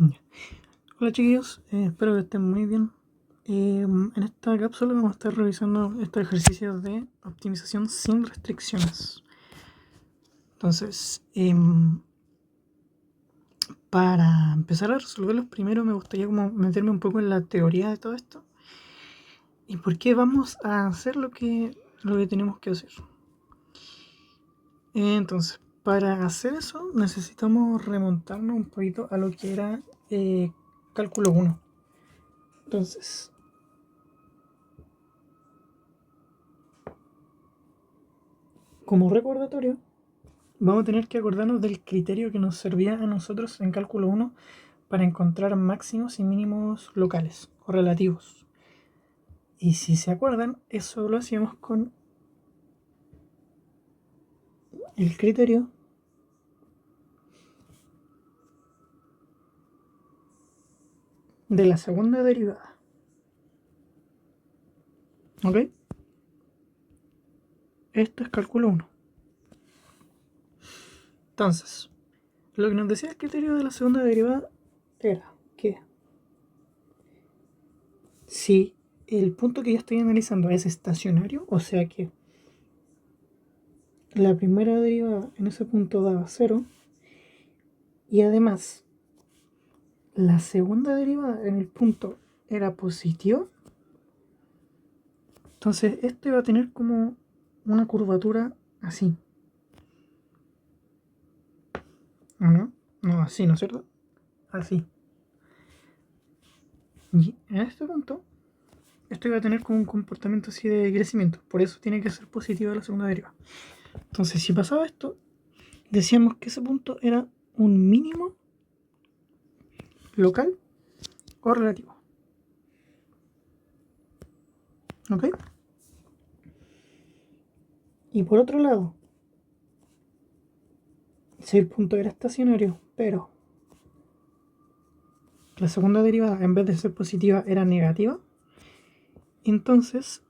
Ya. Hola chiquillos, espero que estén muy bien. En esta cápsula vamos a estar revisando estos ejercicios de optimización sin restricciones. Entonces, para empezar a resolverlos, primero me gustaría como meterme un poco en la teoría de todo esto y por qué vamos a hacer lo que tenemos que hacer. Entonces, para hacer eso necesitamos remontarnos un poquito a lo que era cálculo 1. Entonces, como recordatorio, vamos a tener que acordarnos del criterio que nos servía a nosotros en cálculo 1 para encontrar máximos y mínimos locales o relativos. Y si se acuerdan, eso lo hacíamos con el criterio de la segunda derivada. ¿Ok? Esto es cálculo 1. Entonces, lo que nos decía el criterio de la segunda derivada era que si el punto que yo estoy analizando es estacionario, o sea que la primera derivada en ese punto daba 0, y además la segunda derivada en el punto era positiva, entonces este va a tener como una curvatura así. ¿O no? No, así, ¿no es cierto? Así. Y en este punto, esto va a tener como un comportamiento así de crecimiento. Por eso tiene que ser positiva la segunda derivada. Entonces, si pasaba esto, decíamos que ese punto era un mínimo local o relativo. ¿Ok? Y por otro lado, si el punto era estacionario, pero la segunda derivada en vez de ser positiva era negativa, entonces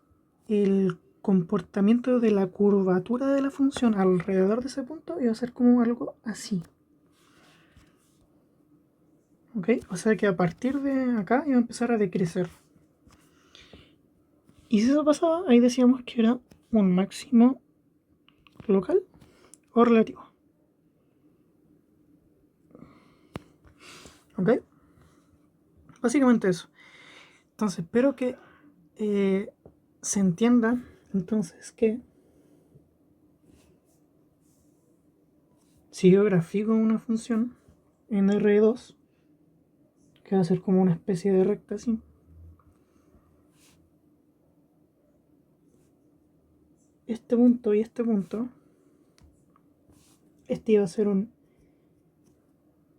el comportamiento de la curvatura de la función alrededor de ese punto iba a ser como algo así. ¿Ok? O sea que a partir de acá iba a empezar a decrecer. Y si eso pasaba, ahí decíamos que era un máximo local o relativo. ¿Ok? Básicamente eso. Entonces, espero que se entienda entonces que si yo grafico una función en R2, que va a ser como una especie de recta así, este punto y este punto, este iba a ser un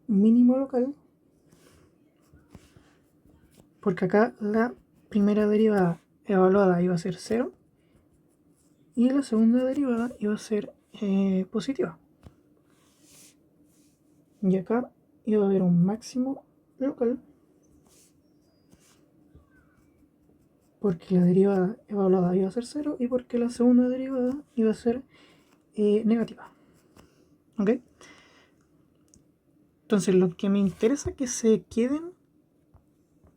mínimo local, porque acá la primera derivada evaluada iba a ser 0 y la segunda derivada iba a ser positiva. Y acá iba a haber un máximo local, porque la derivada evaluada iba a ser 0 y porque la segunda derivada iba a ser negativa. ¿Ok? Entonces lo que me interesa que se queden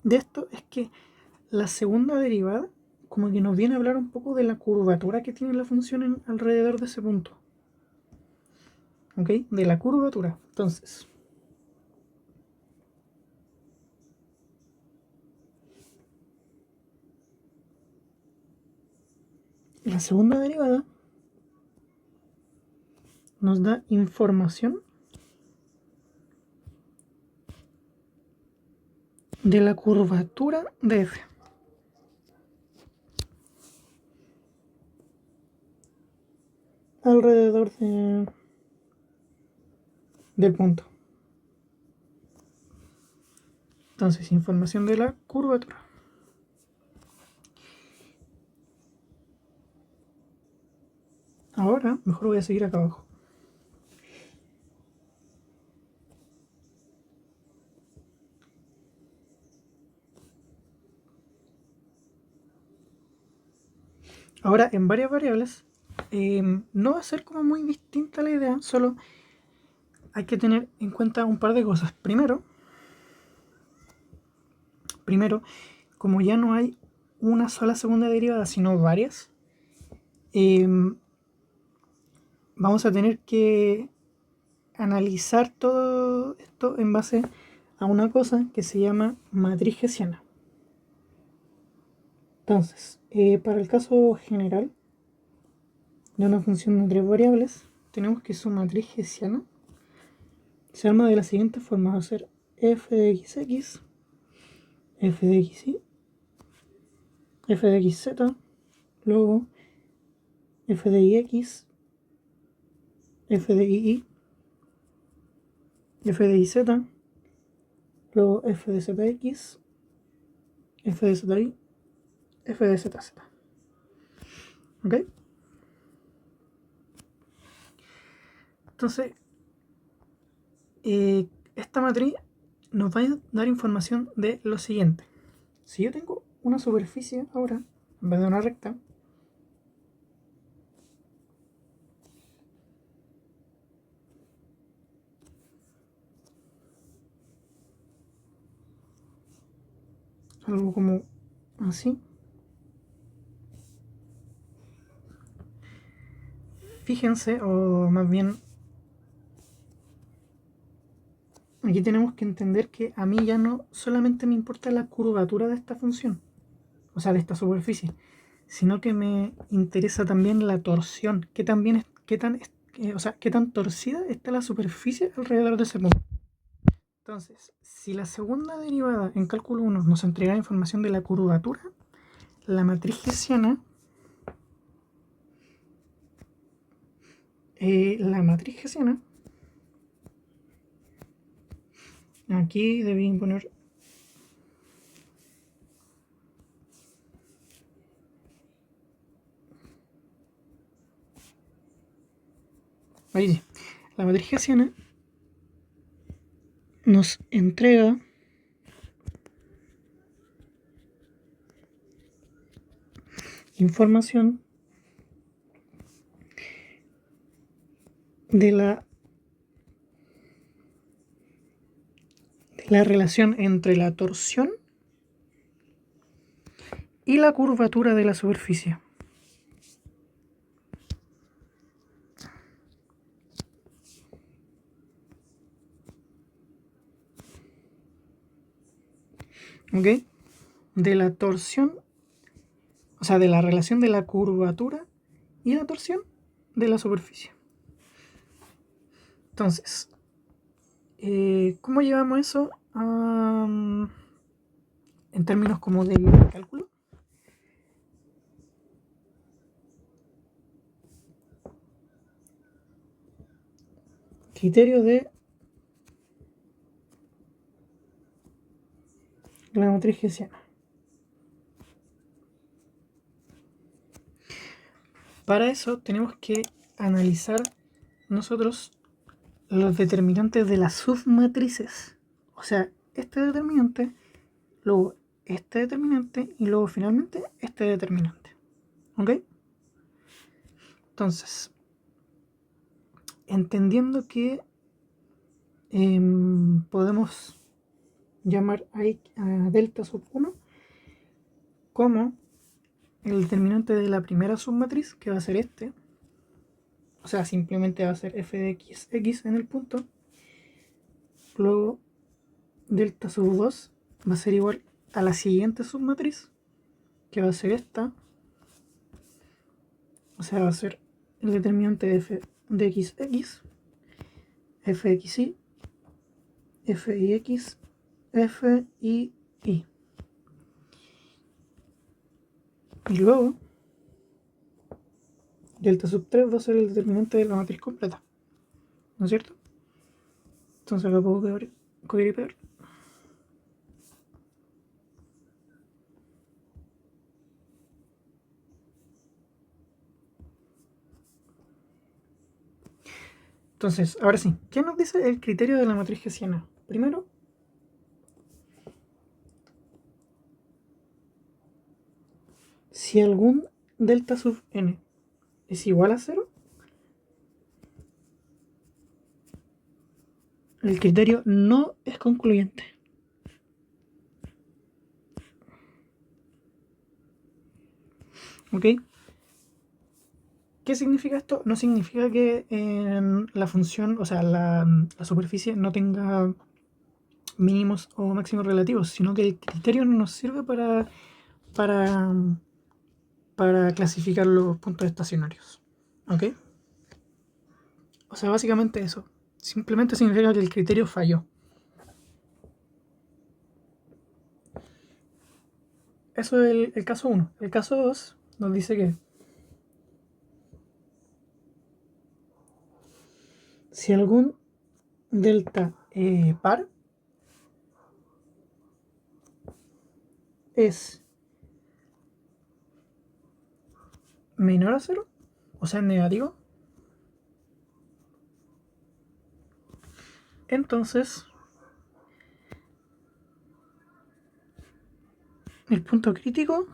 de esto es que la segunda derivada como que nos viene a hablar un poco de la curvatura que tiene la función alrededor de ese punto. ¿Ok? De la curvatura. Entonces, la segunda derivada nos da información de la curvatura de f. Alrededor del punto. Entonces, información de la curvatura. Ahora, mejor voy a seguir acá abajo. Ahora, en varias variables, no va a ser como muy distinta la idea, solo hay que tener en cuenta un par de cosas. Primero, primero, como ya no hay una sola segunda derivada, sino varias, vamos a tener que analizar todo esto en base a una cosa que se llama matriz hessiana. Entonces, para el caso general de una función de tres variables, tenemos que su matriz hessiana se arma de la siguiente forma: va a ser f de xx, f de xy, f de xz, luego f de ix, f de y, f de iz, luego f de zx, f de zi, f de zz. ¿Ok? Entonces, esta matriz nos va a dar información de lo siguiente. Si yo tengo una superficie ahora, en vez de una recta, algo como así, fíjense, o más bien, aquí tenemos que entender que a mí ya no solamente me importa la curvatura de esta función, o sea, de esta superficie, sino que me interesa también la torsión, qué tan torcida está la superficie alrededor de ese punto. Entonces, si la segunda derivada en cálculo 1 nos entrega información de la curvatura, la matriz hessiana, aquí debí poner ahí sí, la matriz hessiana nos entrega información de la relación entre la torsión y la curvatura de la superficie. ¿Ok? De la torsión, o sea, de la relación de la curvatura y la torsión de la superficie. Entonces, ¿cómo llevamos eso en términos como de cálculo? Criterio de la matriz hessiana. Para eso tenemos que analizar nosotros los determinantes de las submatrices. O sea, este determinante, luego este determinante y luego finalmente este determinante. ¿Ok? Entonces, entendiendo que podemos llamar a delta sub 1 como el determinante de la primera submatriz, que va a ser este. O sea, simplemente va a ser f de x en el punto. Luego, delta sub 2 va a ser igual a la siguiente submatriz, que va a ser esta. O sea, va a ser el determinante de f de xx, fxy, fix, fii. Y luego, delta sub 3 va a ser el determinante de la matriz completa. ¿No es cierto? Entonces acá puedo copiar y pegar. Entonces, ahora sí, ¿qué nos dice el criterio de la matriz hessiana? Primero, si algún delta sub n es igual a 0, el criterio no es concluyente. ¿Ok? ¿Qué significa esto? No significa que la función, o sea, la superficie no tenga mínimos o máximos relativos, sino que el criterio no nos sirve para, para clasificar los puntos estacionarios. ¿Ok? O sea, básicamente eso. Simplemente significa que el criterio falló. Eso es el caso 1. El caso 2 nos dice que si algún delta par es menor a 0, o sea, negativo, entonces el punto crítico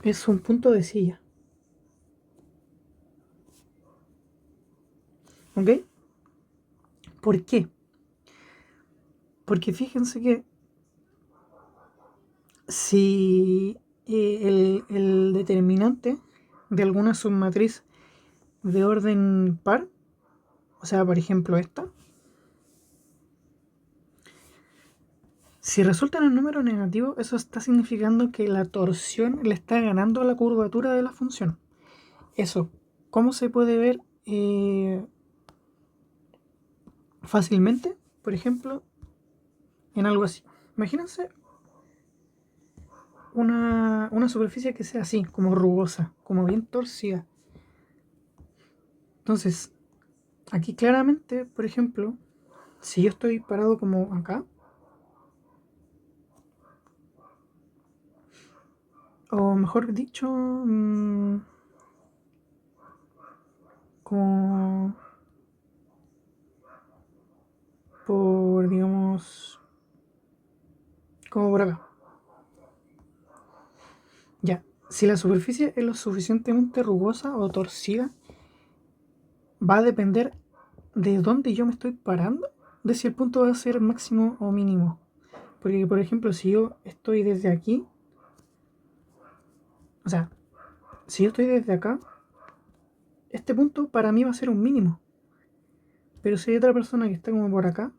es un punto de silla. ¿Ok? ¿Por qué? Porque fíjense que si el determinante de alguna submatriz de orden par, o sea, por ejemplo esta, si resulta en un número negativo, eso está significando que la torsión le está ganando a la curvatura de la función. Eso, ¿cómo se puede ver fácilmente? Por ejemplo, en algo así. Imagínense una superficie que sea así, como rugosa, como bien torcida. Entonces, aquí claramente, por ejemplo, si yo estoy parado como acá, o mejor dicho, como por, digamos, como por acá. Ya, si la superficie es lo suficientemente rugosa o torcida, va a depender de dónde yo me estoy parando, de si el punto va a ser máximo o mínimo. Porque, por ejemplo, si yo estoy desde aquí, o sea, si yo estoy desde acá, este punto para mí va a ser un mínimo. Pero si hay otra persona que está como por acá,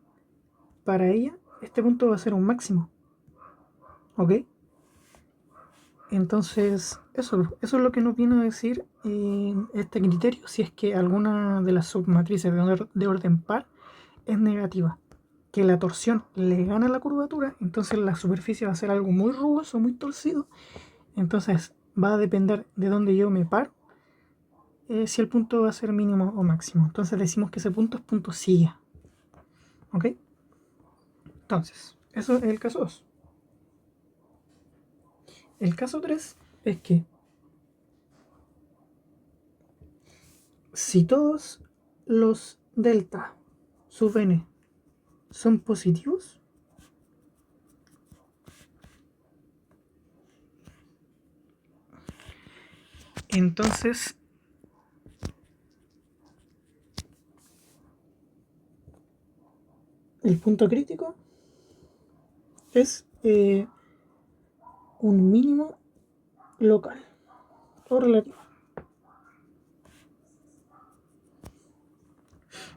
para ella este punto va a ser un máximo. ¿Ok? Entonces, eso es lo que nos viene a decir este criterio, si es que alguna de las submatrices de orden par es negativa. Que la torsión le gana a la curvatura, entonces la superficie va a ser algo muy rugoso, muy torcido. Entonces va a depender de dónde yo me paro, si el punto va a ser mínimo o máximo. Entonces decimos que ese punto es punto silla. ¿Ok? Entonces, eso es el caso 2. El caso 3 es que si todos los delta sub n son positivos, entonces el punto crítico es un mínimo local o relativo.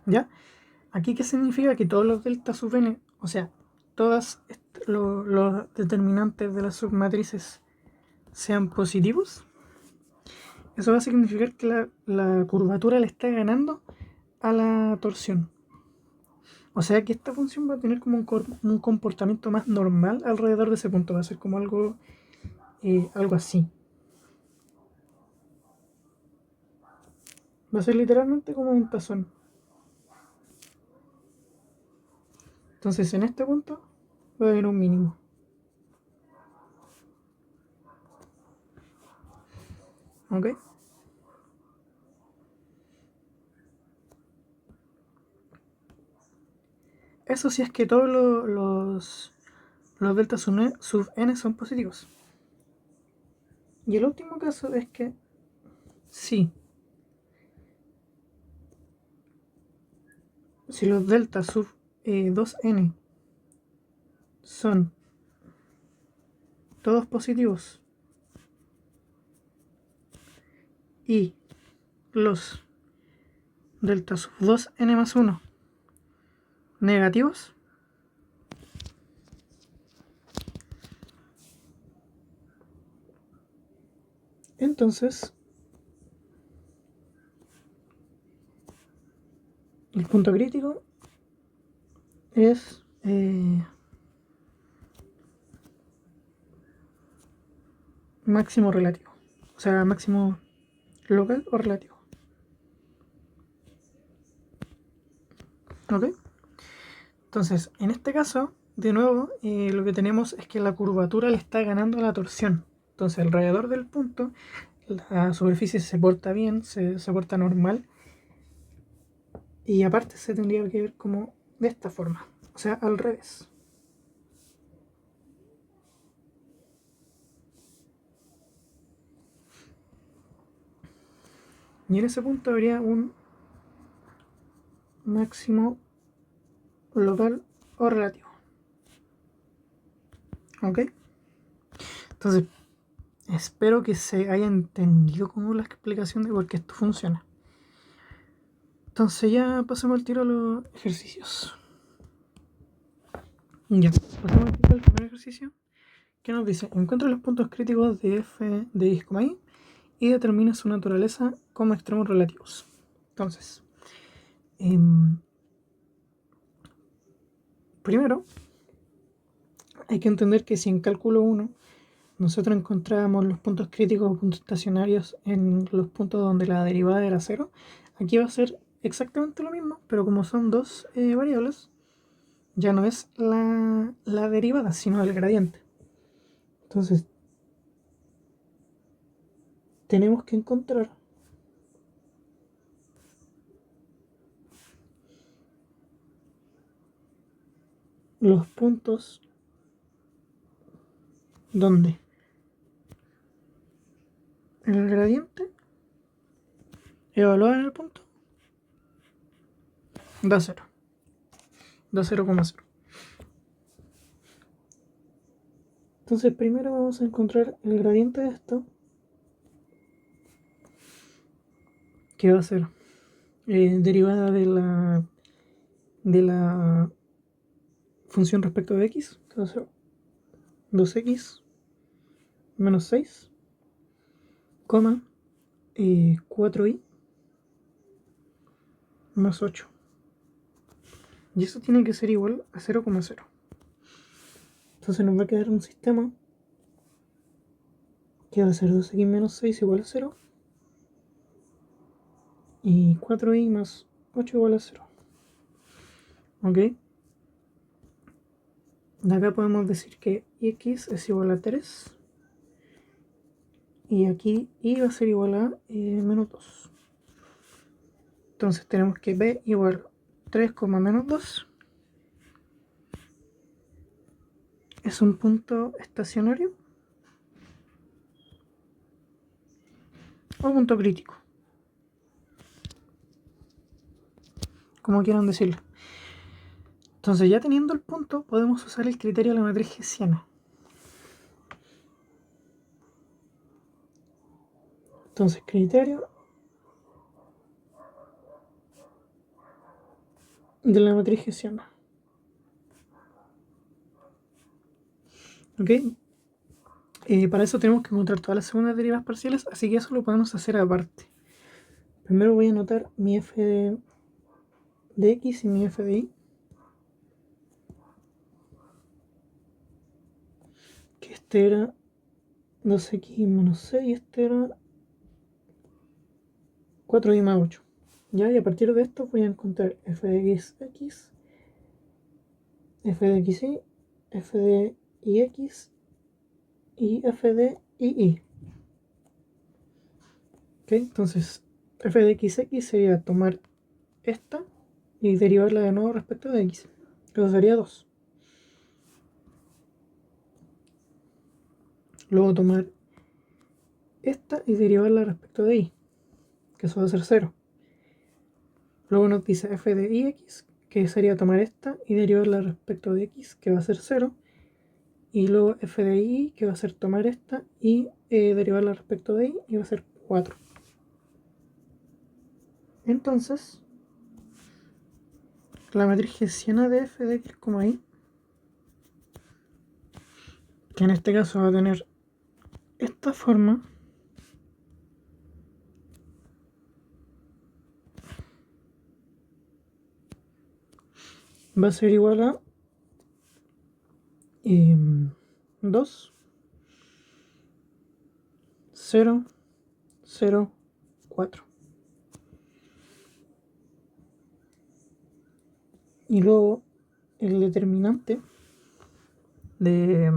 ¿Ya? ¿Aquí qué significa? Que todos los delta sub n, o sea, todos los determinantes de las submatrices sean positivos. Eso va a significar que la curvatura le está ganando a la torsión. O sea que esta función va a tener como un comportamiento más normal alrededor de ese punto. Va a ser como algo así. Va a ser literalmente como un tazón. Entonces en este punto va a haber un mínimo. ¿Ok? Eso sí es que todos los delta sub n son positivos. Y el último caso es que sí, si los delta sub 2n son todos positivos y los delta sub 2n más 1 negativos, entonces el punto crítico es máximo relativo, o sea, máximo local o relativo. ¿Ok? Entonces, en este caso, de nuevo, lo que tenemos es que la curvatura le está ganando a la torsión. Entonces, alrededor del punto, la superficie se porta bien, se porta normal. Y aparte se tendría que ver como de esta forma, o sea, al revés. Y en ese punto habría un máximo local o relativo. ¿Ok? Entonces, espero que se haya entendido como la explicación de por qué esto funciona. Entonces ya pasemos al tiro a los ejercicios. Ya, pasemos al tiro al primer ejercicio, que nos dice: encuentra los puntos críticos de f de x, y y determina su naturaleza como extremos relativos. Entonces, primero hay que entender que si en cálculo 1 nosotros encontrábamos los puntos críticos o puntos estacionarios en los puntos donde la derivada era 0, aquí va a ser exactamente lo mismo, pero como son dos variables, ya no es la derivada, sino el gradiente. Entonces, tenemos que encontrar los puntos donde el gradiente evaluado en el punto da 0, da 0,0. Entonces primero vamos a encontrar el gradiente de esto, que va a ser derivada de la función respecto de x, que va a ser 2x menos 6, 4y más 8. Y eso tiene que ser igual a 0,0. Entonces nos va a quedar un sistema que va a ser 2x menos 6 igual a 0 y 4y más 8 igual a 0. ¿Ok? De acá podemos decir que x es igual a 3 y aquí y va a ser igual a menos 2. Entonces tenemos que b igual 3, menos 2 es un punto estacionario o punto crítico, como quieran decirlo. Entonces, ya teniendo el punto, podemos usar el criterio de la matriz hessiana. Entonces, criterio de la matriz hessiana. ¿Ok? Para eso tenemos que encontrar todas las segundas derivas parciales, así que eso lo podemos hacer aparte. Primero voy a anotar mi f de x y mi f de y. Que este era 2x menos 6 y este era 4y más 8. ¿Ya? Y a partir de esto voy a encontrar f de x, f de xy, f de ix y f de y. ¿Ok? Entonces, f de xx sería tomar esta y derivarla de nuevo respecto de x. Eso sería 2. Luego tomar esta y derivarla respecto de y, que eso va a ser 0. Luego nos dice f de ix, que sería tomar esta y derivarla respecto de x, que va a ser 0. Y luego f de y, que va a ser tomar esta y derivarla respecto de y va a ser 4. Entonces, la matriz hessiana de f de x, y, que en este caso va a tener esta forma, va a ser igual a 2, 0, 0, 4. Y luego el determinante de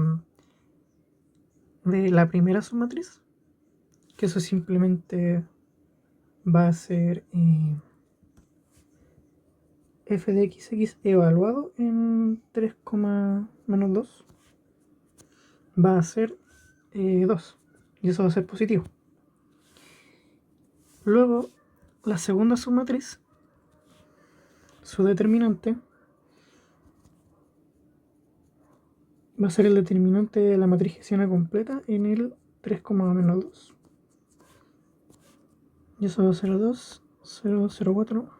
la primera submatriz, que eso simplemente va a ser f de xx evaluado en 3, menos 2, va a ser 2, y eso va a ser positivo. Luego, la segunda submatriz, su determinante, va a ser el determinante de la matriz hessiana completa en el 3, menos 2. Y eso va a ser 2, 0, 0, 4.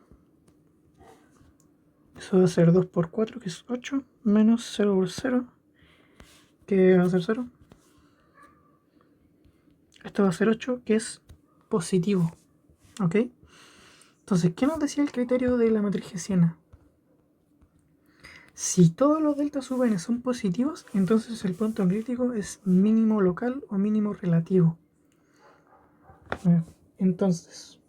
Eso va a ser 2 por 4, que es 8, menos 0 por 0, que va a ser 0. Esto va a ser 8, que es positivo. ¿Ok? Entonces, ¿qué nos decía el criterio de la matriz hessiana? Si todos los delta sub n son positivos, entonces el punto crítico es mínimo local o mínimo relativo. Entonces,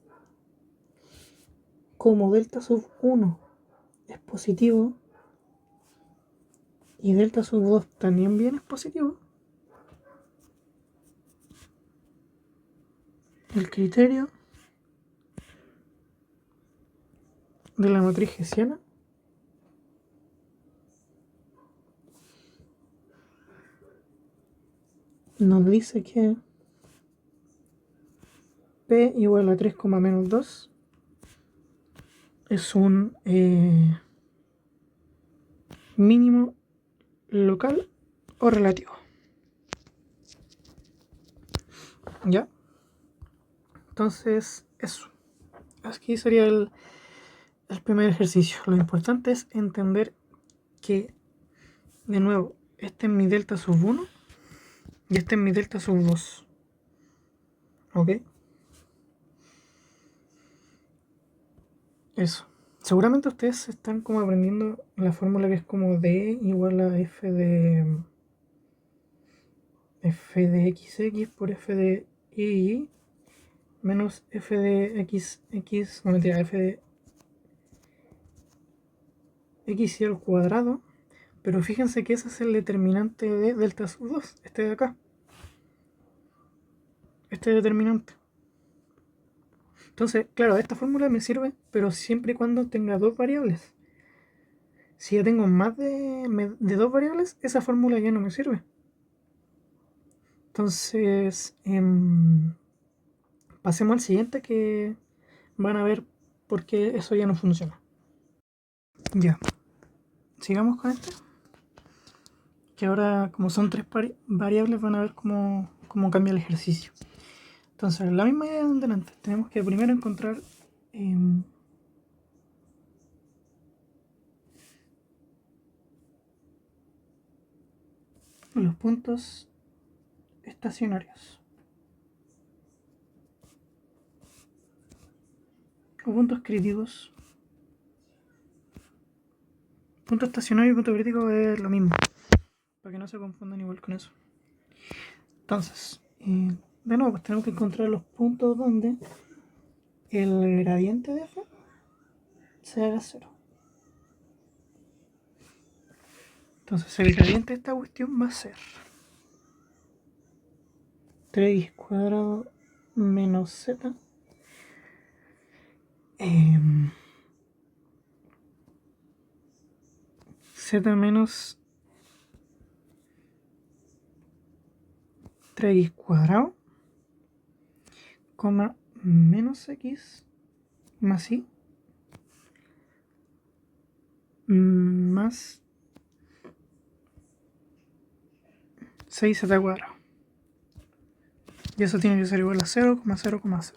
como delta sub 1 es positivo y delta sub 2 también bien es positivo, el criterio de la matriz hessiana nos dice que P igual a 3, menos 2 es un mínimo local o relativo. ¿Ya? Entonces, eso. Aquí sería el primer ejercicio. Lo importante es entender que, de nuevo, este es mi delta sub 1 y este es mi delta sub 2. ¿Ok? Eso. Seguramente ustedes están como aprendiendo la fórmula que es como D igual a F de XX por F de Y menos F de XX, no mentira, F de X y al cuadrado. Pero fíjense que ese es el determinante de delta sub 2, este de acá. Este determinante. Entonces, claro, esta fórmula me sirve, pero siempre y cuando tenga dos variables. Si ya tengo más de dos variables, esa fórmula ya no me sirve. Entonces, pasemos al siguiente, que van a ver por qué eso ya no funciona. Ya, sigamos con este. Que ahora, como son tres variables, van a ver cómo cambia el ejercicio. Entonces, la misma idea de antes. Tenemos que primero encontrar los puntos estacionarios o puntos críticos. Punto estacionario y punto crítico es lo mismo, para que no se confundan igual con eso. Entonces, de nuevo, pues tenemos que encontrar los puntos donde el gradiente de f se haga 0. Entonces, el gradiente de esta cuestión va a ser 3x cuadrado menos z z menos 3x cuadrado, coma menos x más y más 6z cuadrado. Y eso tiene que ser igual a 0,0,0.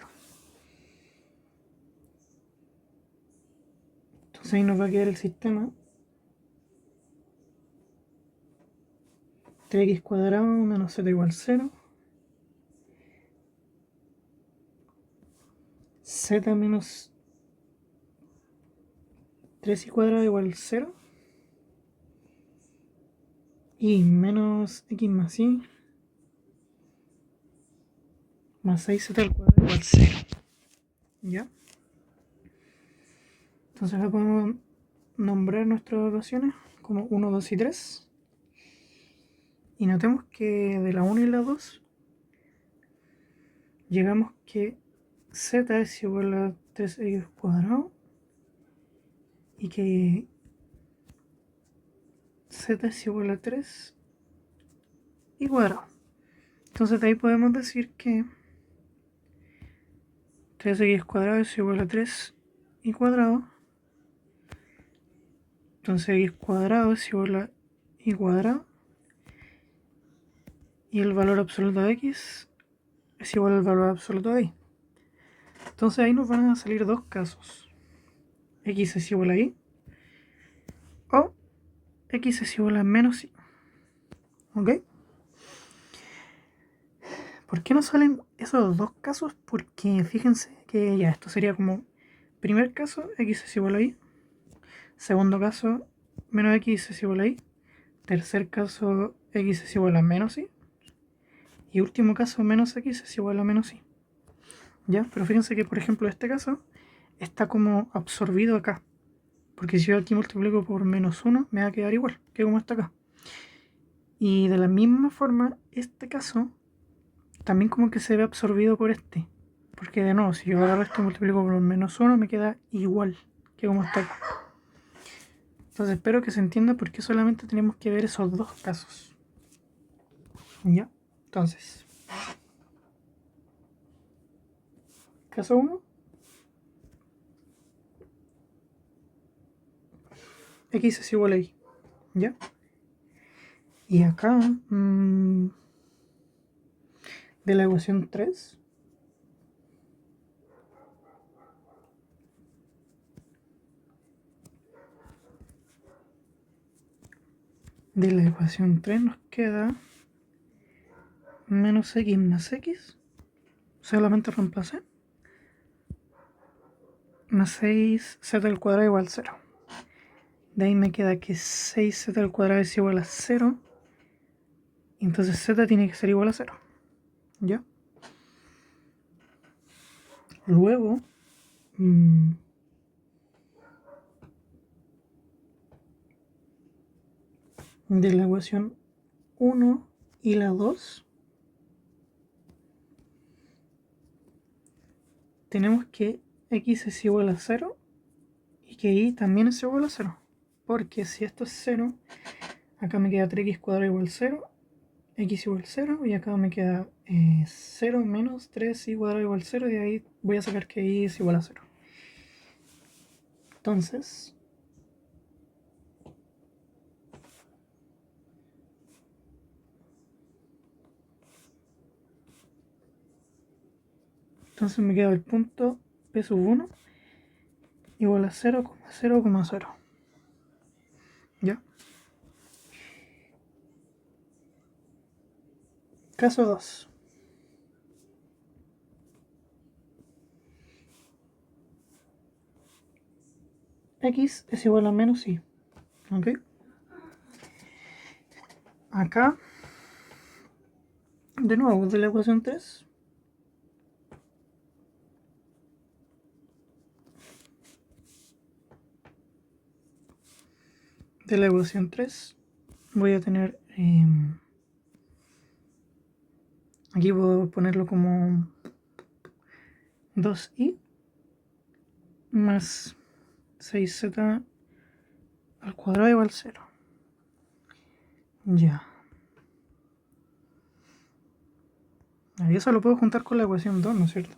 Entonces ahí nos va a quedar el sistema 3x cuadrado menos z igual 0. Z menos 3y cuadrado igual 0. Y menos x más y más 6z al cuadrado igual 0. ¿Ya? Entonces ahora podemos nombrar nuestras ecuaciones como 1, 2 y 3. Y notemos que de la 1 y la 2 llegamos que z es igual a 3x cuadrado y que z es igual a 3 y cuadrado. Entonces de ahí podemos decir que 3x cuadrado es igual a 3 y cuadrado. Entonces x cuadrado es igual a y cuadrado. Y el valor absoluto de x es igual al valor absoluto de y. Entonces ahí nos van a salir dos casos. X es igual a y o x es igual a menos y. ¿Ok? ¿Por qué no salen esos dos casos? Porque fíjense que ya esto sería como primer caso, x es igual a y. Segundo caso, menos x es igual a y. Tercer caso, x es igual a menos y. Y último caso, menos x es igual a menos y. ¿Ya? Pero fíjense que, por ejemplo, este caso está como absorbido acá. Porque si yo aquí multiplico por menos 1, me va a quedar igual que como está acá. Y de la misma forma, este caso también como que se ve absorbido por este. Porque de nuevo, si yo agarro esto y multiplico por menos 1, me queda igual que como está acá. Entonces espero que se entienda por qué solamente tenemos que ver esos dos casos. ¿Ya? Entonces, caso 1, x es igual a y. ¿Ya? Y acá, de la ecuación 3, nos queda menos x más x, solamente reemplacé, más 6z al cuadrado igual 0. De ahí me queda que 6z al cuadrado es igual a 0, entonces z tiene que ser igual a 0. ¿Ya? Luego, de la ecuación 1 y la 2, tenemos que x es igual a 0 y que y también es igual a 0. Porque si esto es 0, acá me queda 3x cuadrado igual 0, x igual 0, y acá me queda 0 menos 3y cuadrado igual 0, y de ahí voy a sacar que y es igual a 0. Entonces, me queda el punto p sub 1 igual a 0,0,0. ¿Ya? Caso 2. X es igual a menos y. ¿Ok? Acá, de nuevo, de la ecuación 3, voy a tener, aquí puedo ponerlo como 2y más 6z al cuadrado igual 0. Ya. Y eso lo puedo juntar con la ecuación 2, ¿no es cierto?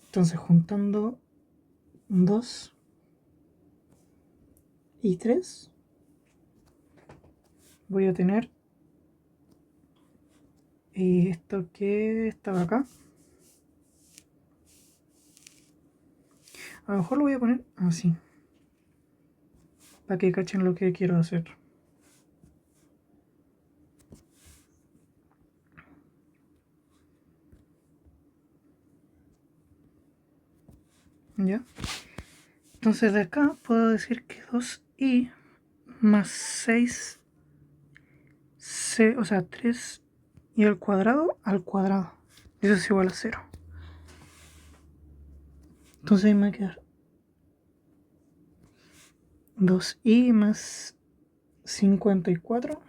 Entonces, juntando 2 y 3, voy a tener esto que estaba acá, A lo mejor lo voy a poner así, para que cachen lo que quiero hacer. ¿Ya? Entonces de acá puedo decir que 2i más 6, o sea, 3 y al cuadrado. Eso es igual a 0. Entonces ahí me va a quedar 2i más 54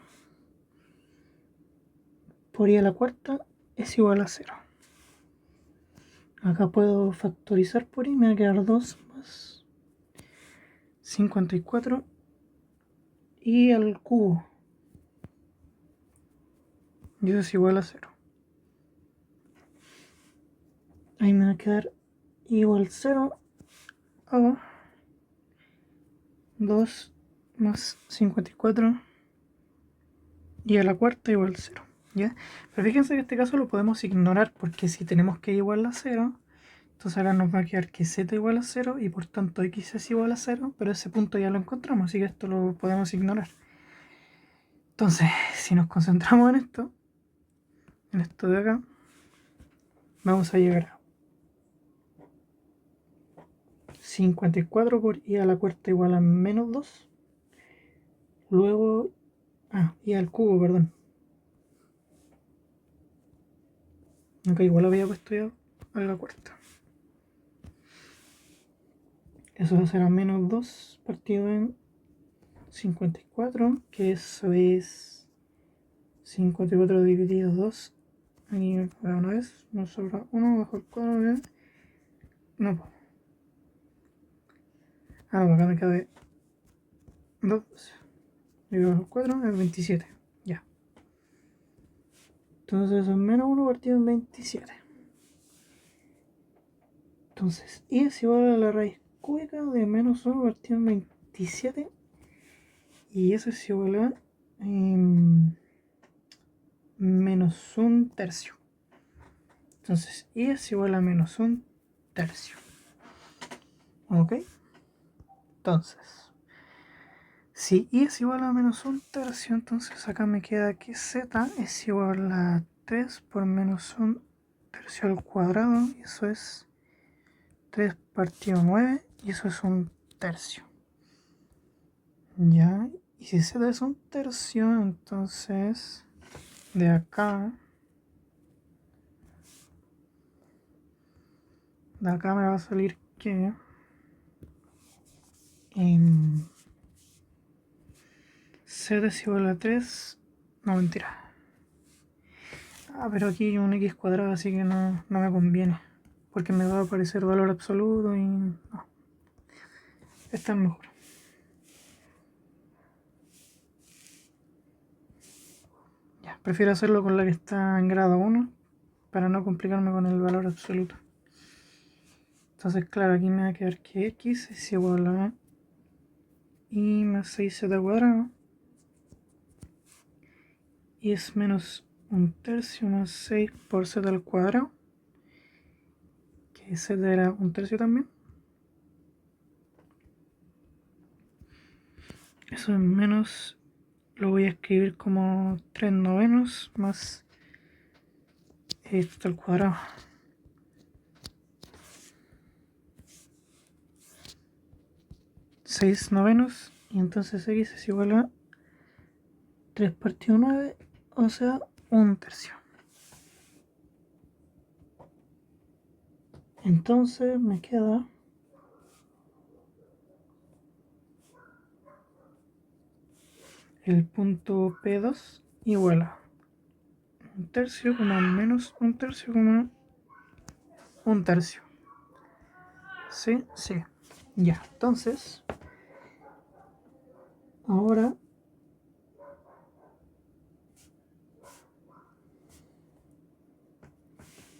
por i a la cuarta es igual a 0. Acá puedo factorizar por i, me va a quedar 2 más 54 y al cubo. Y eso es igual a 0. Ahí me va a quedar igual 0 a 2 más 54 y a la cuarta igual 0. ¿Ya? Pero fíjense que en este caso lo podemos ignorar porque si tenemos que igual a 0, entonces ahora nos va a quedar que z igual a 0 y por tanto x es igual a 0, pero ese punto ya lo encontramos, así que esto lo podemos ignorar. Entonces, si nos concentramos en esto de acá, vamos a llegar a 54 por i a la cuarta igual a menos 2. Luego, i al cubo, perdón. Acá igual había puesto ya a la cuarta. Eso será menos 2 partido en 54, que eso es 54 dividido 2. Aquí una vez nos sobra 1 bajo el cuadrado. No, no, acá me cabe 2 dividido bajo el cuadrado es 27. Ya. Entonces eso es menos 1 partido en 27. Entonces y es igual a la raíz cúbica de menos 1 partido en 27. Y eso es igual a menos 1 tercio. Entonces y es igual a menos 1 tercio. ¿Ok? Entonces, si i es igual a menos 1 tercio, entonces acá me queda que z es igual a 3 por menos 1 tercio al cuadrado. Y eso es 3 partido 9. Y eso es 1 tercio. Ya. Y si z es 1 tercio, entonces de acá me va a salir que z es igual a 3. No, mentira. Pero aquí hay un x cuadrado, así que no me conviene. Porque me va a aparecer valor absoluto y no. Esta es mejor. Ya, prefiero hacerlo con la que está en grado 1 para no complicarme con el valor absoluto. Entonces, claro, aquí me va a quedar que x es igual a y más 6z cuadrado. Y es menos 1 tercio más 6 por z al cuadrado. Que z era 1 tercio también. Eso es menos, lo voy a escribir como 3 novenos más esto al cuadrado. 6 novenos. Y entonces x es igual a 3 partido 9, o sea, 1 tercio. Entonces me queda el punto P2 igual a 1 tercio, menos 1 tercio, 1 tercio. ¿Sí? Sí. Ya, entonces, ahora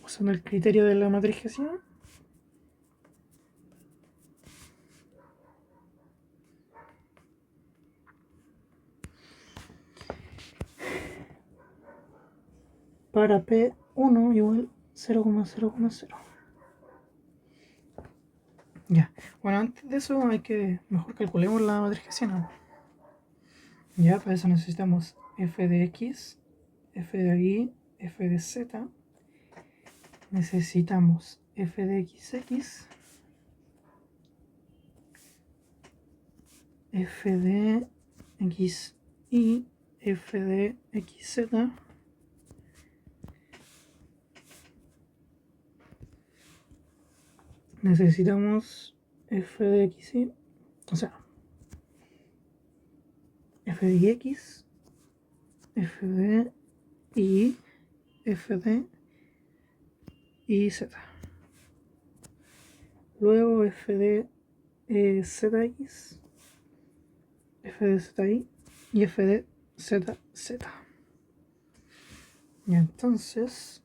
usando el criterio de la matriz Hessiana, para P1 igual 0,0,0. Ya. Bueno, antes de eso hay que mejor calculemos la matriz hessiana. Ya, para eso necesitamos f de x, f de y, f de z. Necesitamos f de xx, f de xy, f de xz. Necesitamos f de xy, o sea, f de x, f de y, f de z. Luego f de zx, f de zi y f de zz. Y entonces,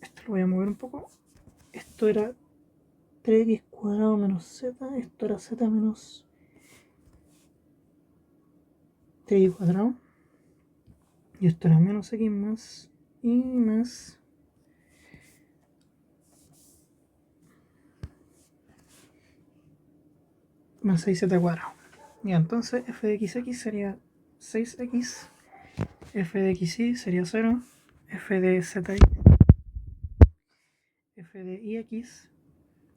esto lo voy a mover un poco. Esto era 3x cuadrado menos z, esto era z menos 3y cuadrado. Y esto era menos x más y más más 6z cuadrado. Y entonces f de xx sería 6x, f de xy sería 0, f de zi, f de ix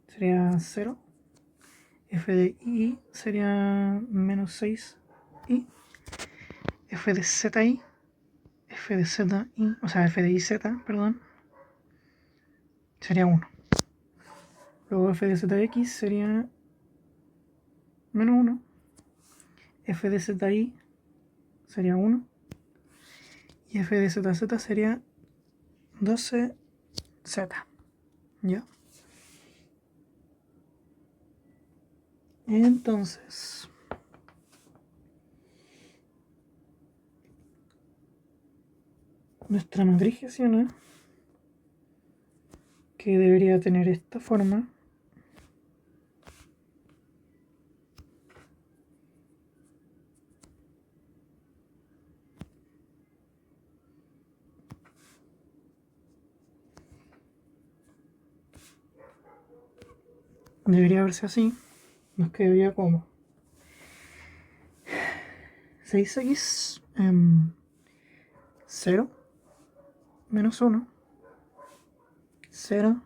sería 0, f de y sería menos 6 y f de zi, f de zi, o sea, f de iz, perdón, sería 1. Luego f de zx sería menos 1, f de zi sería 1 y f de zz sería 12z. ¿Ya? Entonces, nuestra matriz hessiana, que debería tener esta forma, debería verse así. Nos quedaría como 6x 0 menos 1, 0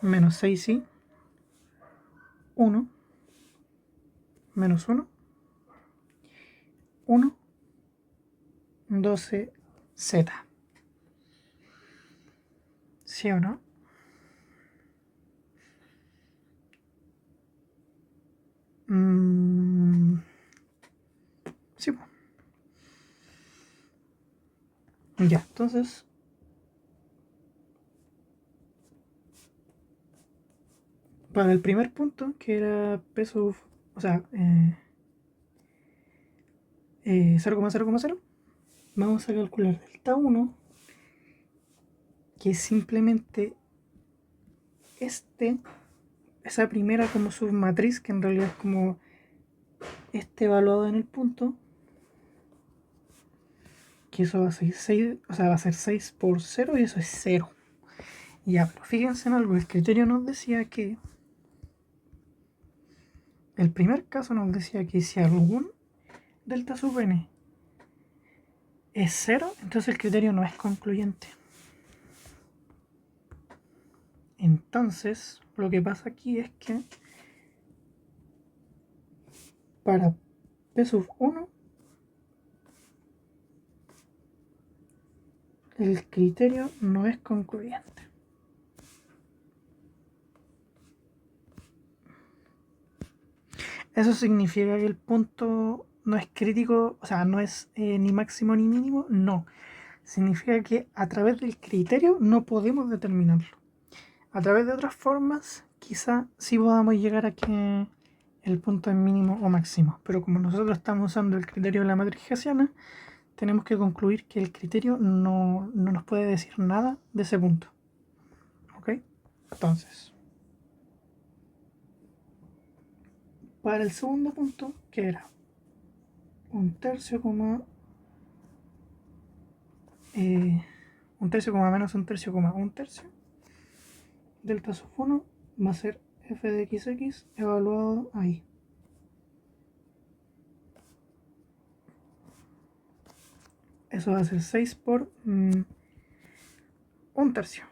menos 6y, 1 menos 1, 1, 12z. ¿Sí o no? Sí. Ya, entonces para el primer punto, que era peso, o sea, 0,0,0, vamos a calcular delta 1, que es simplemente esa primera como submatriz, que en realidad es como este evaluado en el punto, que eso va a ser 6, o sea, va a ser 6 por 0 y eso es 0. Ya, pero fíjense en algo, el criterio nos decía que, el primer caso nos decía que si algún delta sub n es 0, entonces el criterio no es concluyente. Entonces, lo que pasa aquí es que para P sub 1, el criterio no es concluyente. Eso significa que el punto no es crítico, o sea, no es ni máximo ni mínimo, no. Significa que a través del criterio no podemos determinarlo. A través de otras formas, quizá sí podamos llegar a que el punto es mínimo o máximo, pero como nosotros estamos usando el criterio de la matriz hessiana, tenemos que concluir que el criterio no nos puede decir nada de ese punto. ¿Ok? Entonces, para el segundo punto, que era un tercio, un tercio, menos un tercio, un tercio, delta sub 1 va a ser f de xx evaluado ahí. Eso va a ser 6 por 1/3.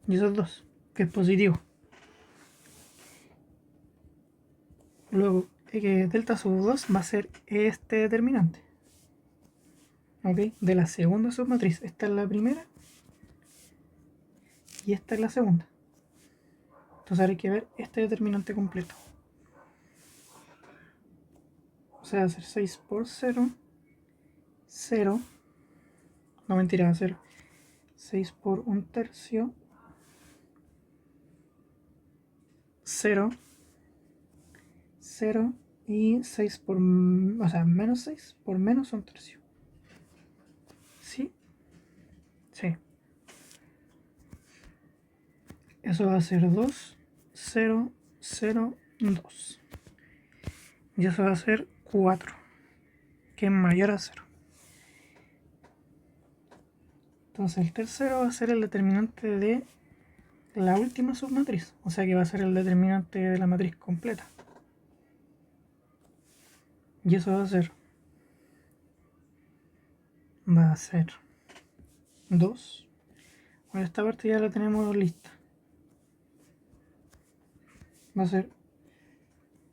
Y eso es 2, que es positivo. Luego, delta sub 2 va a ser este determinante. ¿Ok? De la segunda submatriz. Esta es la primera. Y esta es la segunda. Entonces ahora hay que ver este determinante completo. O sea, va a ser 6 por 0. 0. No, mentira, va a ser 6 por 1/3. 0. 0 y 6 por... O sea, menos 6 por menos 1/3. ¿Sí? Sí. Eso va a ser 2, 0, 0, 2. Y eso va a ser 4, que es mayor a 0. Entonces el tercero va a ser el determinante de la última submatriz. O sea que va a ser el determinante de la matriz completa. Y eso va a ser 2. Bueno, esta parte ya la tenemos lista. Va a ser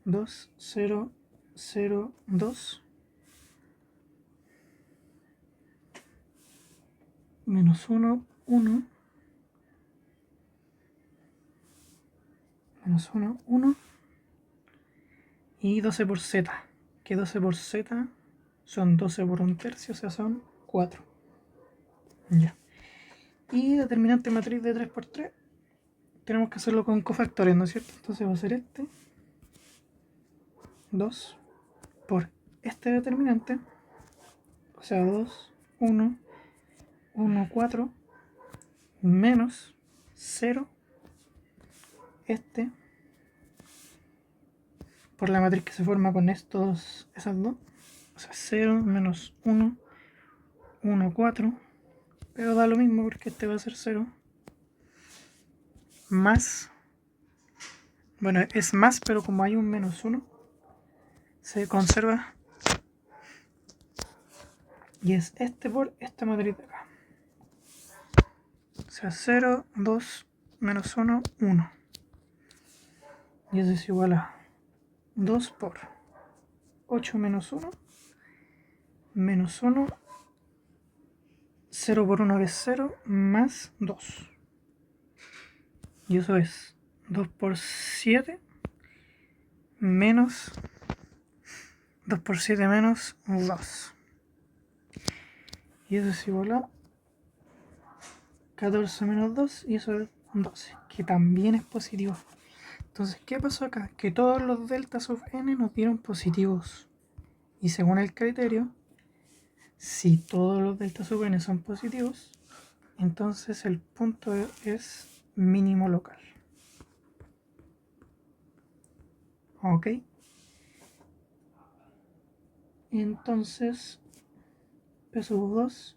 2, 0, 0, 2. Menos 1, 1. Menos 1, 1. Y 12 por z. Que 12 por z son 12 por 1/3, o sea, son 4. Ya. Y determinante matriz de 3 por 3. Tenemos que hacerlo con cofactores, ¿no es cierto? Entonces va a ser este 2 por este determinante. O sea, 2, 1, 1, 4. Menos 0. Este por la matriz que se forma con esas dos. O sea, 0 menos 1, 1, 4. Pero da lo mismo porque este va a ser 0. Más. Bueno, es más, pero como hay un menos 1, se conserva. Y es este por esta matriz de acá. O sea, 0, 2, menos 1, 1. Y eso es igual a 2 por 8 menos 1, menos 1, 0 por 1 que es 0, más 2. Y eso es 2 por 7, menos 2 por 7 menos 2. Y eso es igual a 14 menos 2, y eso es 12, que también es positivo. Entonces, ¿qué pasó acá? Que todos los delta sub n nos dieron positivos. Y según el criterio, si todos los delta sub n son positivos, entonces el punto es mínimo local. ¿Ok? Entonces, P sub 2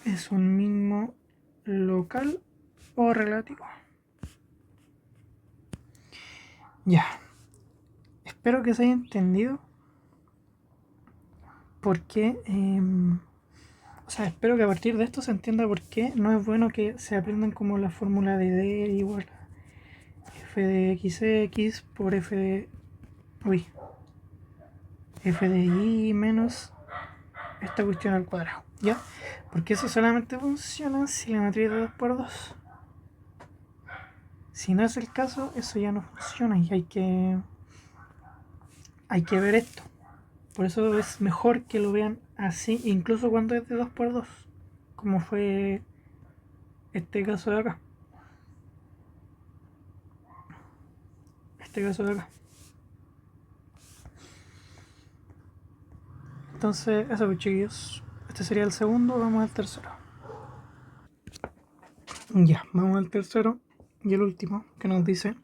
es un mínimo local o relativo. Ya. Espero que se haya entendido por qué. O sea, espero que a partir de esto se entienda por qué no es bueno que se aprendan como la fórmula de D igual a f de xx por f de. Uy. F de y menos esta cuestión al cuadrado. ¿Ya? Porque eso solamente funciona si la matriz es de 2 por 2. Si no es el caso, eso ya no funciona y hay que ver esto. Por eso es mejor que lo vean así, incluso cuando es de 2 por 2, como fue este caso de acá. Entonces, eso pues, chiquillos. Este sería el segundo, vamos al tercero. Ya, vamos al tercero y el último, que nos dice,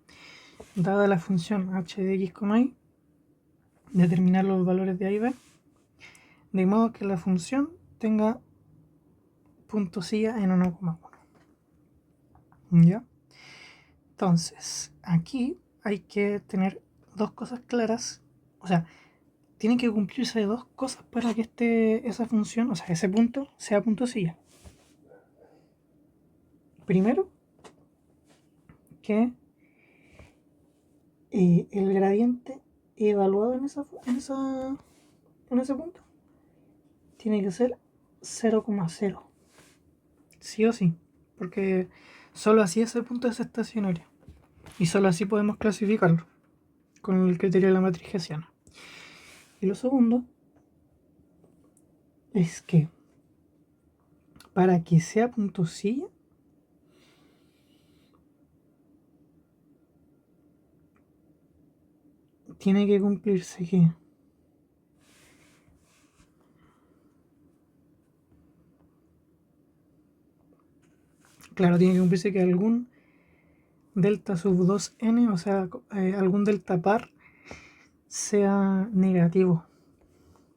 dada la función h de x, y, determinar los valores de a y b, de modo que la función tenga punto silla en 1,1. ¿Ya? Entonces, aquí hay que tener dos cosas claras. O sea, tienen que cumplirse dos cosas para que esa función, o sea, ese punto, sea punto silla. Primero, que el gradiente evaluado en ese punto tiene que ser 0,0. Sí o sí. Porque solo así ese punto es estacionario. Y solo así podemos clasificarlo con el criterio de la matriz hessiana. Y lo segundo es que para que sea punto silla, tiene que cumplirse que claro, tiene que cumplirse que algún delta sub 2n, o sea, algún delta par, sea negativo.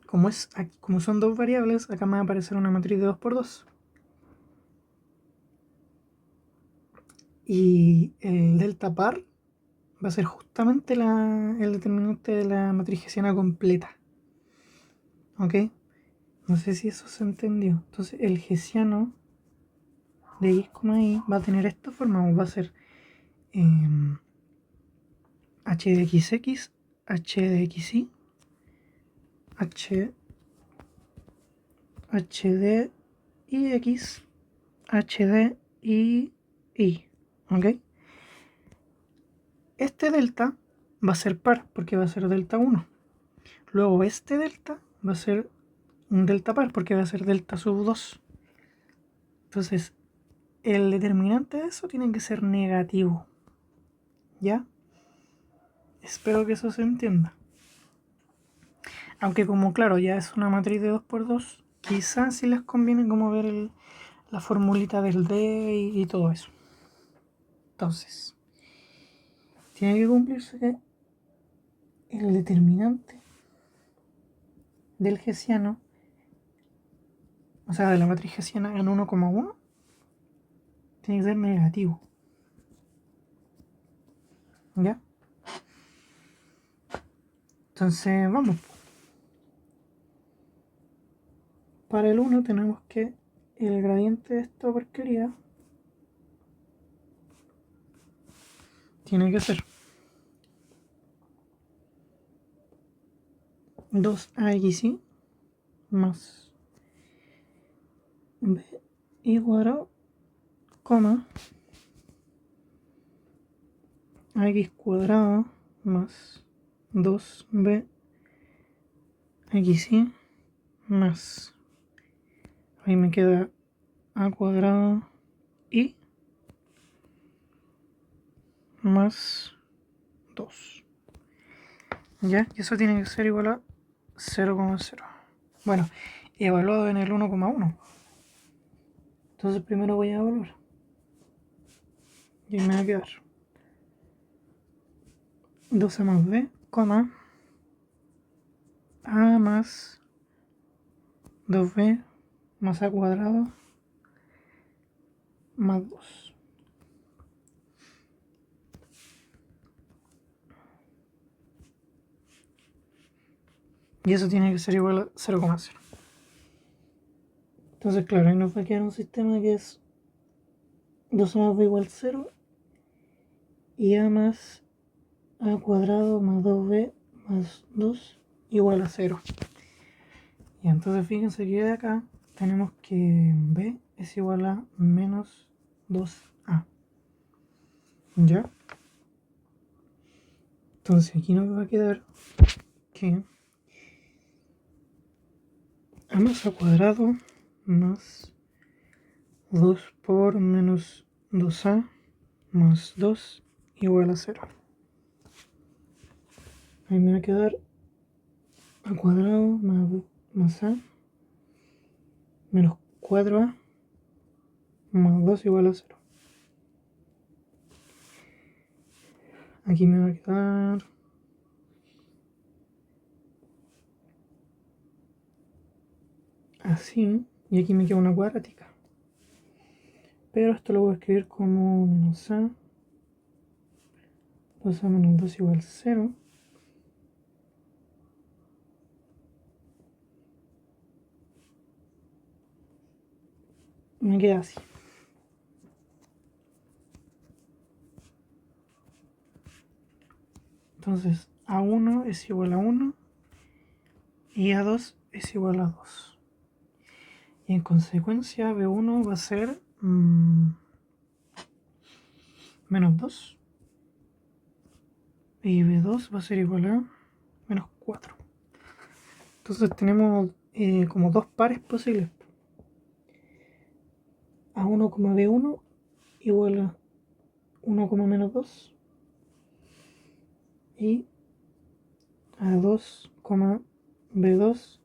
Como son dos variables, acá me va a aparecer una matriz de 2×2. Y el delta par va a ser justamente el determinante de la matriz hessiana completa. ¿Ok? No sé si eso se entendió. Entonces, el hessiano de x, y va a tener esta forma. Va a ser h de xx, h de xy, h de ix, h de y. ¿Ok? Este delta va a ser par porque va a ser delta 1. Luego este delta va a ser un delta par porque va a ser delta sub 2. Entonces, el determinante de eso tiene que ser negativo. ¿Ya? Espero que eso se entienda. Aunque como claro, ya es una matriz de 2×2, quizás sí les conviene como ver la formulita del D y todo eso. Entonces, tiene que cumplirse que el determinante del hessiano, o sea, de la matriz hessiana en 1,1, tiene que ser negativo. ¿Ya? Entonces, vamos. Para el 1 tenemos que el gradiente de esta porquería tiene que ser 2axy más b y cuadrado, coma, x cuadrado más 2b xy más, ahí me queda a cuadrado y más 2. ¿Ya? Y eso tiene que ser igual a 0,0. Bueno, evaluado en el 1,1. Entonces primero voy a evaluar. Y me va a quedar 12 más b, coma, a más 2b más a cuadrado más 2. Y eso tiene que ser igual a 0,0. Entonces, claro, ahí nos va a quedar un sistema que es 12 más b igual a 0 y a más a cuadrado más 2b más 2 igual a 0. Y entonces fíjense que de acá tenemos que b es igual a menos 2a. ¿Ya? Entonces aquí nos va a quedar que a más a cuadrado más 2 por menos 2a más 2 igual a 0. Ahí me va a quedar a cuadrado más a menos 4a más 2 igual a 0. Aquí me va a quedar así, y aquí me queda una cuadrática. pero esto lo voy a escribir como menos a. 2a menos 2 igual 0. Me queda así. Entonces A1 es igual a 1 y A2 es igual a 2. Y en consecuencia B1 va a ser menos 2 y B2 va a ser igual a menos 4. Entonces tenemos como dos pares posibles. A1, B1 igual a 1, menos 2 y A2, B2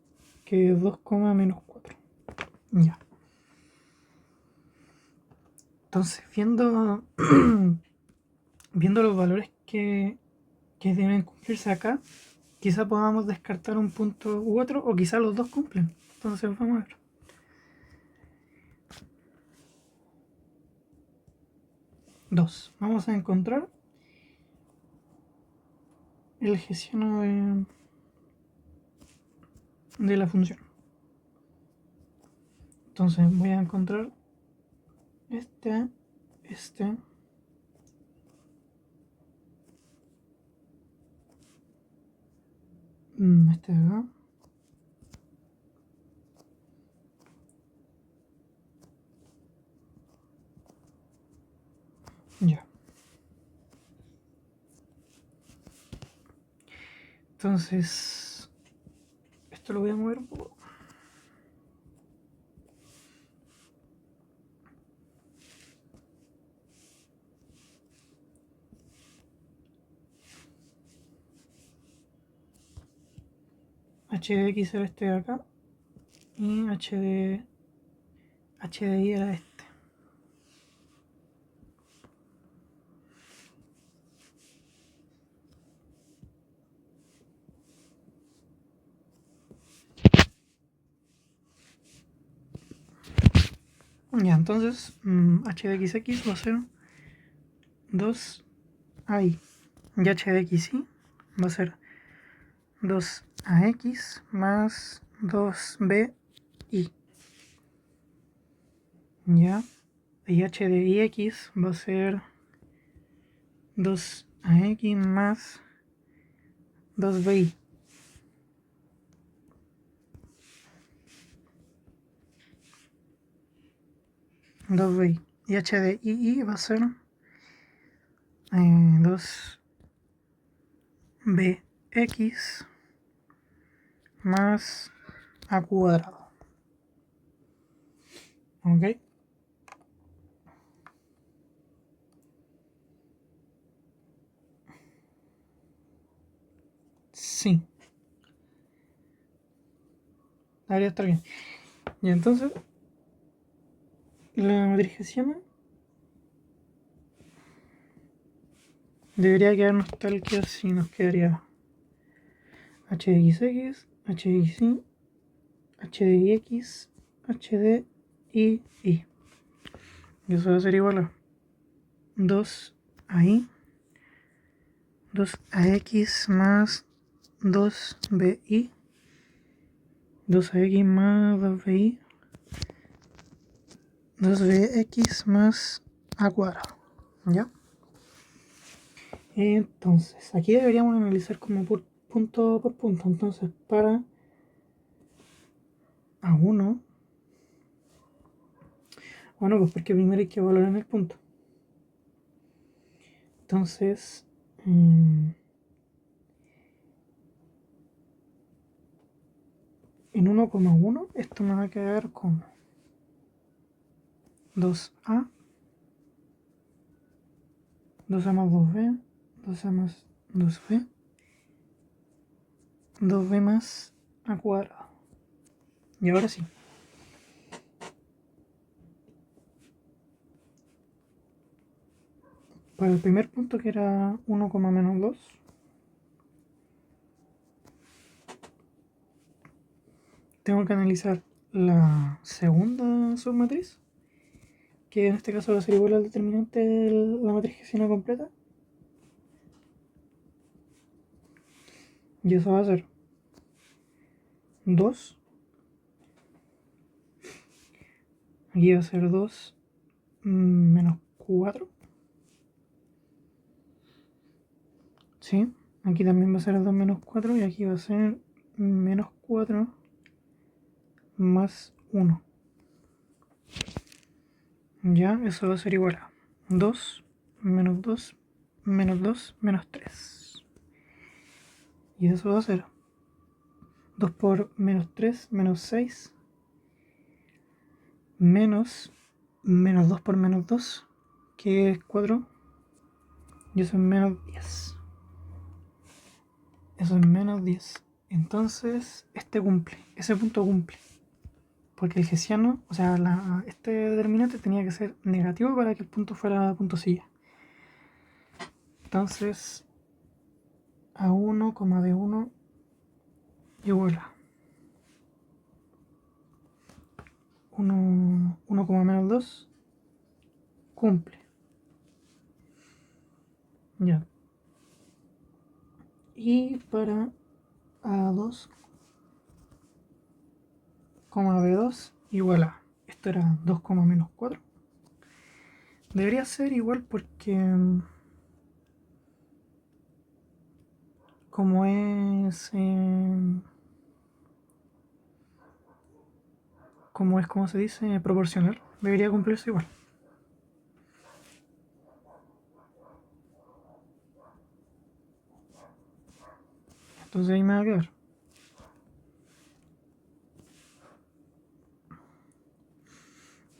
que es 2, menos 4. Ya. Entonces, viendo los valores que deben cumplirse acá, quizá podamos descartar un punto u otro, o quizá los dos cumplen. Entonces, vamos a ver. Dos. Vamos a encontrar el hessiano de la función. Entonces, voy a encontrar este de acá. Ya. Entonces, esto lo voy a mover un poco. H de X era este de acá. Y H de Y era este. Ya, entonces H de XX va a ser 2AI. Y H de XY va a ser 2AX más 2BI. Ya. Y H de IX va a ser 2AX más 2BI. Y H de II va a ser 2BX más A cuadrado. ¿Ok? Sí. Debería estar bien. Y entonces, la matriz hessiana debería quedarnos tal que así nos quedaría H de XX, H de XY, H de X, H de Y. Y eso va a ser igual a 2AI, 2AX más 2BI, 2AX más 2BI, 2BX más A cuadrado. ¿Ya? Entonces, aquí deberíamos analizar como por punto. Entonces, para A1, bueno, pues porque primero hay que valorar en el punto. Entonces, en 1,1 esto me va a quedar como 2A, 2A más 2B, 2A más 2B, 2B más A cuadrado. Y ahora sí. Para el primer punto, que era 1, menos 2, tengo que analizar la segunda submatriz, que que en este caso va a ser igual al determinante de la matriz hessiana completa. Y eso va a ser 2. Aquí va a ser 2 menos 4. ¿Sí? Aquí también va a ser 2 menos 4 y aquí va a ser menos 4 más 1. Ya, eso va a ser igual a 2 menos 2 menos 2 menos 3. Y eso va a ser 2 por menos 3 menos 6 menos 2 por menos 2, que es 4. Y eso es menos 10. Eso es menos 10. Entonces, este cumple. Ese punto cumple. Porque el hessiano, o sea, este determinante tenía que ser negativo para que el punto fuera punto silla. Entonces, A1, B1 igual a 1, menos 2 cumple. Ya. Y para A2, B2 igual a. Esto era 2, menos 4. Debería ser igual porque como es como se dice, proporcional, debería cumplirse igual. Entonces ahí me va a quedar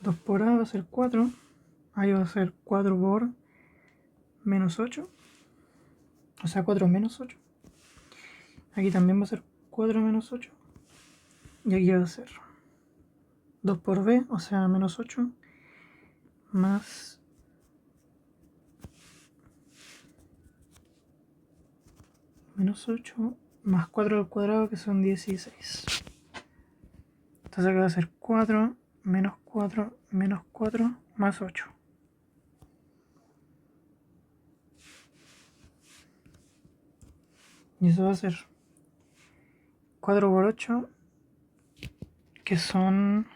2 por A va a ser 4. Ahí va a ser 4 por menos 8. O sea, 4 menos 8. Aquí también va a ser 4 menos 8. Y aquí va a ser 2 por B, o sea, menos 8. Más menos 8 más 4 al cuadrado, que son 16. Entonces acá va a ser 4 menos 4 menos 4 más 8. Y eso va a ser 4 por 8, que son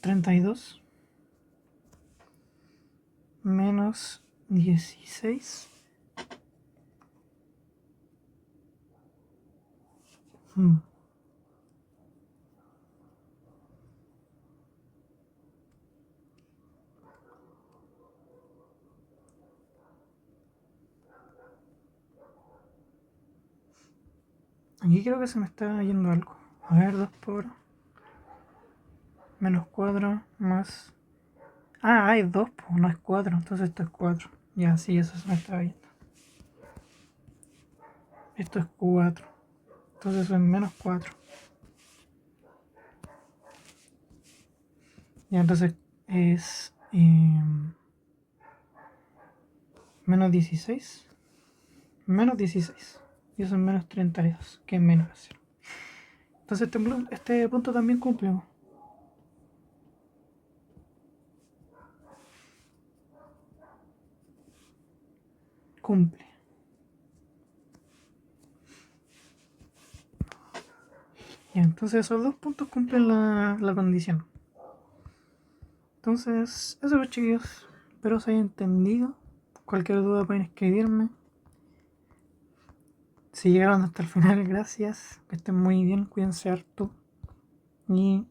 32, menos 16. Aquí creo que se me está yendo algo. A ver, 2 por menos 4 más... Ah, hay 2, pues no es 4, entonces esto es 4. Ya, sí, eso se me estaba yendo. Esto es 4, entonces eso es menos 4. Ya, entonces es menos 16. Menos 16. Y eso es menos 32, que es menos 0. Entonces este punto también cumple. Cumple. Ya, entonces esos dos puntos cumplen la condición. Entonces, eso pues chiquillos. Espero os haya entendido. Cualquier duda pueden escribirme. Si llegaron hasta el final, gracias. Que estén muy bien, cuídense harto. Y